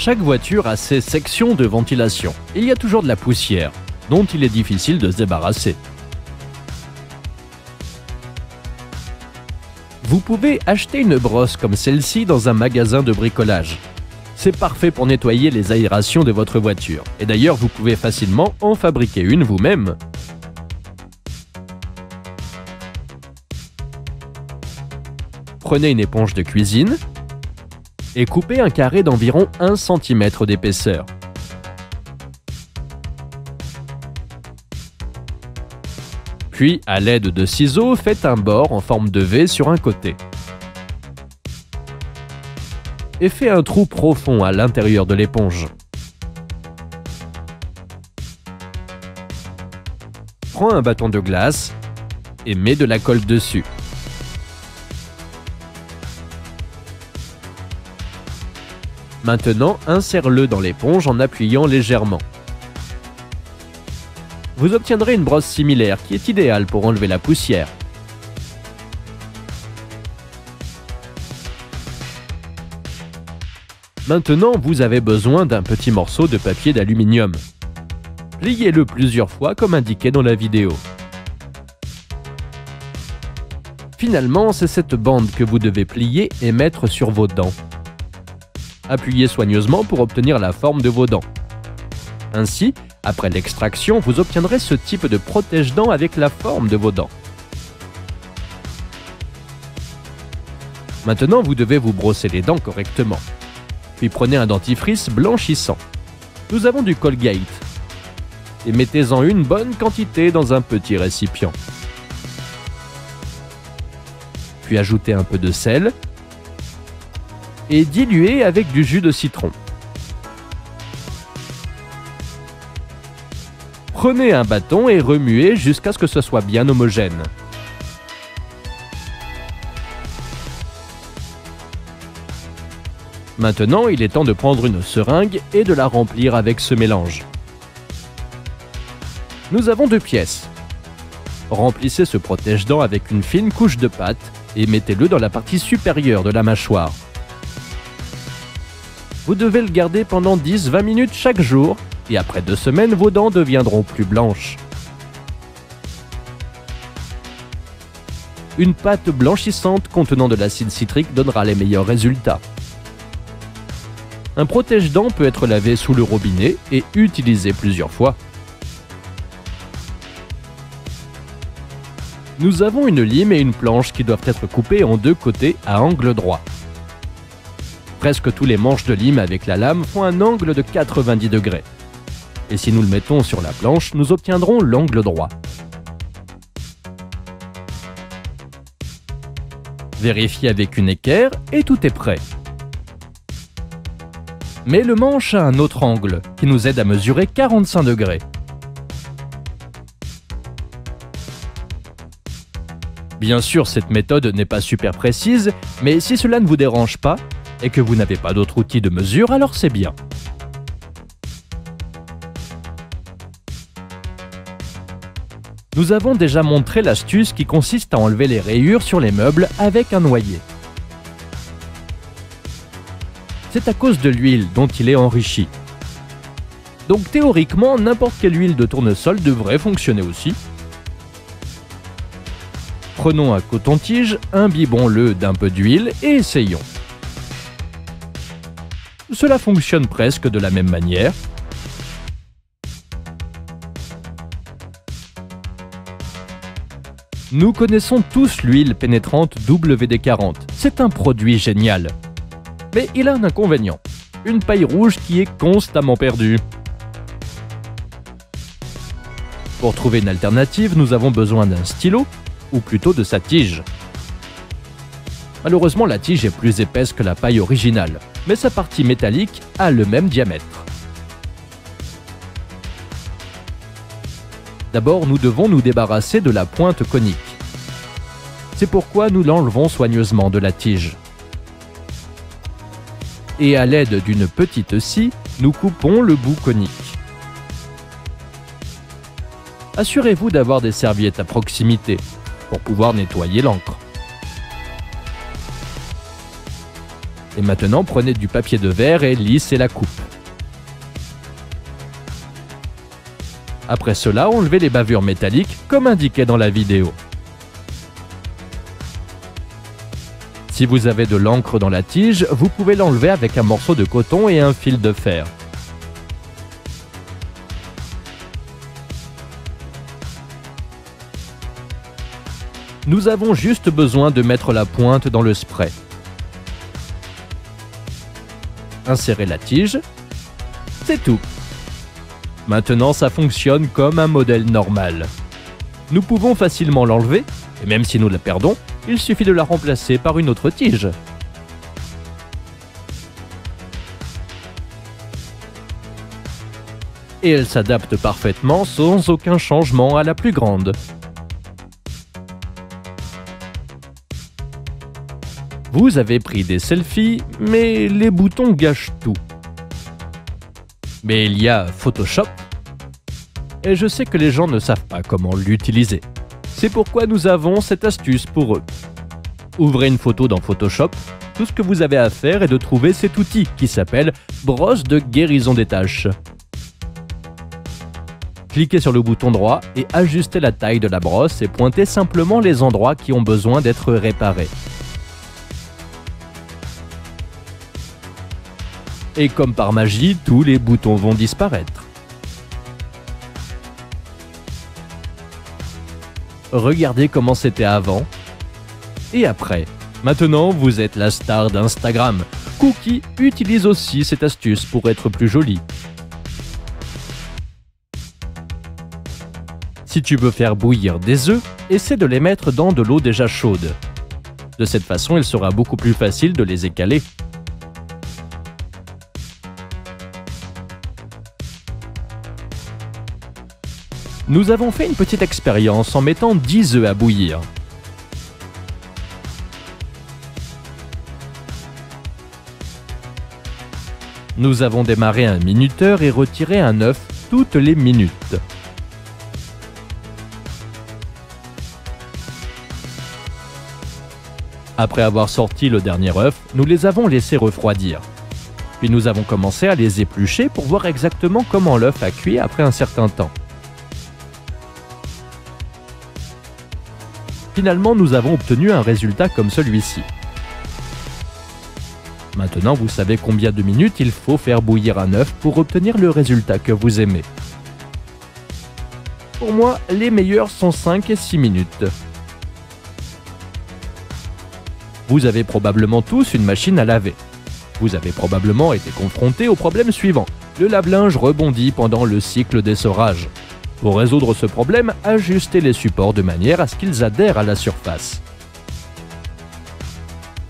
Chaque voiture a ses sections de ventilation. Il y a toujours de la poussière, dont il est difficile de se débarrasser. Vous pouvez acheter une brosse comme celle-ci dans un magasin de bricolage. C'est parfait pour nettoyer les aérations de votre voiture. Et d'ailleurs, vous pouvez facilement en fabriquer une vous-même. Prenez une éponge de cuisine et coupez un carré d'environ 1 cm d'épaisseur. Puis, à l'aide de ciseaux, faites un bord en forme de V sur un côté. Et faites un trou profond à l'intérieur de l'éponge. Prends un bâton de glace et mets de la colle dessus. Maintenant, insère-le dans l'éponge en appuyant légèrement. Vous obtiendrez une brosse similaire qui est idéale pour enlever la poussière. Maintenant, vous avez besoin d'un petit morceau de papier d'aluminium. Pliez-le plusieurs fois comme indiqué dans la vidéo. Finalement, c'est cette bande que vous devez plier et mettre sur vos dents. Appuyez soigneusement pour obtenir la forme de vos dents. Ainsi, après l'extraction, vous obtiendrez ce type de protège-dents avec la forme de vos dents. Maintenant, vous devez vous brosser les dents correctement. Puis prenez un dentifrice blanchissant. Nous avons du Colgate. Et mettez-en une bonne quantité dans un petit récipient. Puis ajoutez un peu de sel et diluez avec du jus de citron. Prenez un bâton et remuez jusqu'à ce que ce soit bien homogène. Maintenant, il est temps de prendre une seringue et de la remplir avec ce mélange. Nous avons 2 pièces. Remplissez ce protège-dents avec une fine couche de pâte et mettez-le dans la partie supérieure de la mâchoire. Vous devez le garder pendant 10-20 minutes chaque jour et après 2 semaines, vos dents deviendront plus blanches. Une pâte blanchissante contenant de l'acide citrique donnera les meilleurs résultats. Un protège-dents peut être lavé sous le robinet et utilisé plusieurs fois. Nous avons une lime et une planche qui doivent être coupées en 2 côtés à angle droit. Presque tous les manches de lime avec la lame font un angle de 90 degrés. Et si nous le mettons sur la planche, nous obtiendrons l'angle droit. Vérifiez avec une équerre et tout est prêt. Mais le manche a un autre angle qui nous aide à mesurer 45 degrés. Bien sûr, cette méthode n'est pas super précise, mais si cela ne vous dérange pas et que vous n'avez pas d'autre outil de mesure, alors c'est bien. Nous avons déjà montré l'astuce qui consiste à enlever les rayures sur les meubles avec un noyer. C'est à cause de l'huile dont il est enrichi. Donc théoriquement, n'importe quelle huile de tournesol devrait fonctionner aussi. Prenons un coton-tige, imbibons-le d'un peu d'huile et essayons. Cela fonctionne presque de la même manière. Nous connaissons tous l'huile pénétrante WD-40. C'est un produit génial. Mais il a un inconvénient. Une paille rouge qui est constamment perdue. Pour trouver une alternative, nous avons besoin d'un stylo, ou plutôt de sa tige. Malheureusement, la tige est plus épaisse que la paille originale, mais sa partie métallique a le même diamètre. D'abord, nous devons nous débarrasser de la pointe conique. C'est pourquoi nous l'enlevons soigneusement de la tige. Et à l'aide d'une petite scie, nous coupons le bout conique. Assurez-vous d'avoir des serviettes à proximité pour pouvoir nettoyer l'encre. Et maintenant, prenez du papier de verre et lissez la coupe. Après cela, enlevez les bavures métalliques comme indiqué dans la vidéo. Si vous avez de l'encre dans la tige, vous pouvez l'enlever avec un morceau de coton et un fil de fer. Nous avons juste besoin de mettre la pointe dans le spray. Insérez la tige. C'est tout. Maintenant, ça fonctionne comme un modèle normal. Nous pouvons facilement l'enlever, et même si nous la perdons, il suffit de la remplacer par une autre tige. Et elle s'adapte parfaitement sans aucun changement à la plus grande. Vous avez pris des selfies, mais les boutons gâchent tout. Mais il y a Photoshop, et je sais que les gens ne savent pas comment l'utiliser. C'est pourquoi nous avons cette astuce pour eux. Ouvrez une photo dans Photoshop, tout ce que vous avez à faire est de trouver cet outil qui s'appelle brosse de guérison des taches. Cliquez sur le bouton droit et ajustez la taille de la brosse et pointez simplement les endroits qui ont besoin d'être réparés. Et comme par magie, tous les boutons vont disparaître. Regardez comment c'était avant et après. Maintenant, vous êtes la star d'Instagram. Cookie utilise aussi cette astuce pour être plus jolie. Si tu veux faire bouillir des œufs, essaie de les mettre dans de l'eau déjà chaude. De cette façon, il sera beaucoup plus facile de les écaler. Nous avons fait une petite expérience en mettant 10 œufs à bouillir. Nous avons démarré un minuteur et retiré un œuf toutes les minutes. Après avoir sorti le dernier œuf, nous les avons laissés refroidir. Puis nous avons commencé à les éplucher pour voir exactement comment l'œuf a cuit après un certain temps. Finalement, nous avons obtenu un résultat comme celui-ci. Maintenant, vous savez combien de minutes il faut faire bouillir un œuf pour obtenir le résultat que vous aimez. Pour moi, les meilleurs sont 5 et 6 minutes. Vous avez probablement tous une machine à laver. Vous avez probablement été confronté au problème suivant. Le lave-linge rebondit pendant le cycle d'essorage. Pour résoudre ce problème, ajustez les supports de manière à ce qu'ils adhèrent à la surface.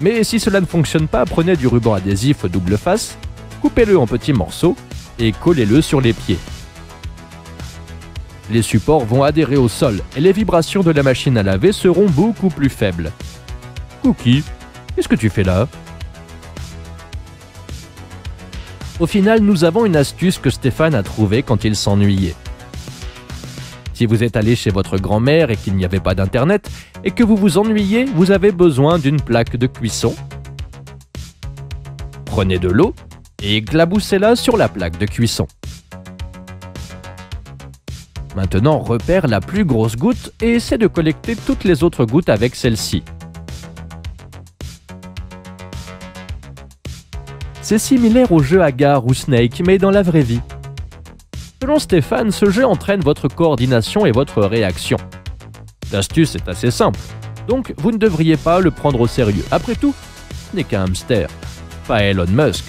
Mais si cela ne fonctionne pas, prenez du ruban adhésif double face, coupez-le en petits morceaux et collez-le sur les pieds. Les supports vont adhérer au sol et les vibrations de la machine à laver seront beaucoup plus faibles. Cookie, qu'est-ce que tu fais là? Au final, nous avons une astuce que Stéphane a trouvée quand il s'ennuyait. Si vous êtes allé chez votre grand-mère et qu'il n'y avait pas d'internet et que vous vous ennuyez, vous avez besoin d'une plaque de cuisson. Prenez de l'eau et éclaboussez-la sur la plaque de cuisson. Maintenant, repère la plus grosse goutte et essaie de collecter toutes les autres gouttes avec celle-ci. C'est similaire au jeu Agar ou Snake, mais dans la vraie vie. Selon Stéphane, ce jeu entraîne votre coordination et votre réaction. L'astuce est assez simple, donc vous ne devriez pas le prendre au sérieux. Après tout, ce n'est qu'un hamster, pas Elon Musk.